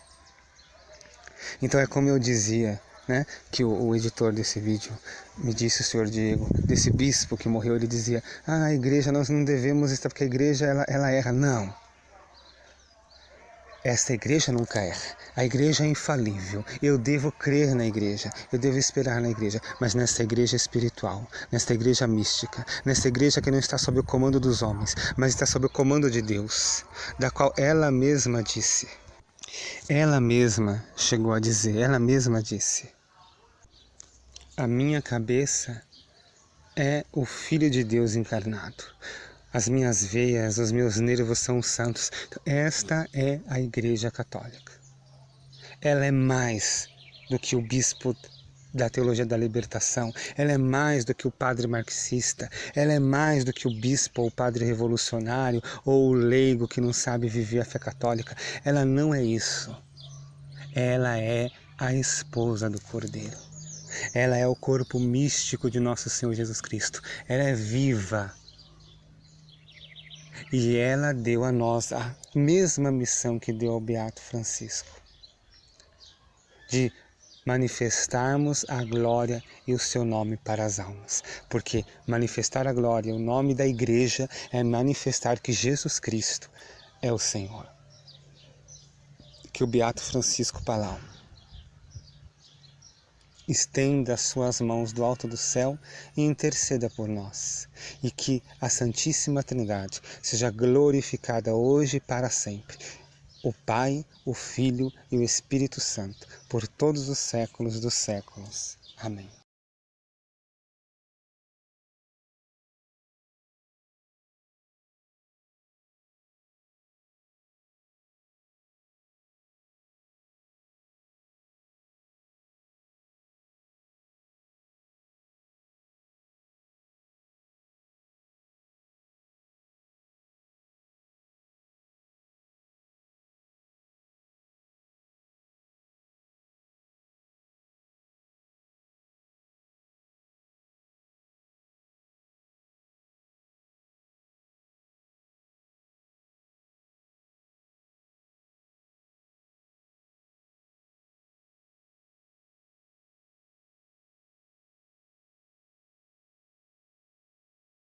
Então é como eu dizia, né, que o editor desse vídeo me disse, o senhor Diego, desse bispo que morreu, ele dizia, a igreja nós não devemos estar, porque a igreja ela erra. Não. Esta igreja nunca erra. A igreja é infalível. Eu devo crer na igreja, eu devo esperar na igreja, mas nesta igreja espiritual, nesta igreja mística, nesta igreja que não está sob o comando dos homens, mas está sob o comando de Deus, da qual ela mesma disse. Ela mesma chegou a dizer, ela mesma disse, a minha cabeça é o Filho de Deus encarnado. as minhas veias, os meus nervos são santos. Então, esta é a Igreja Católica. Ela é mais do que o bispo da teologia da libertação, ela é mais do que o padre marxista, ela é mais do que o bispo ou o padre revolucionário ou o leigo que não sabe viver a fé católica. Ela não é isso. Ela é a esposa do Cordeiro. Ela é o corpo místico de nosso Senhor Jesus Cristo. Ela é viva. E ela deu a nós a mesma missão que deu ao Beato Francisco, de manifestarmos a glória e o seu nome para as almas. Porque manifestar a glória e o nome da Igreja é manifestar que Jesus Cristo é o Senhor. Que o Beato Francisco Palau estenda as suas mãos do alto do céu e interceda por nós. E que a Santíssima Trindade seja glorificada hoje e para sempre. O Pai, o Filho e o Espírito Santo, por todos os séculos dos séculos. Amém.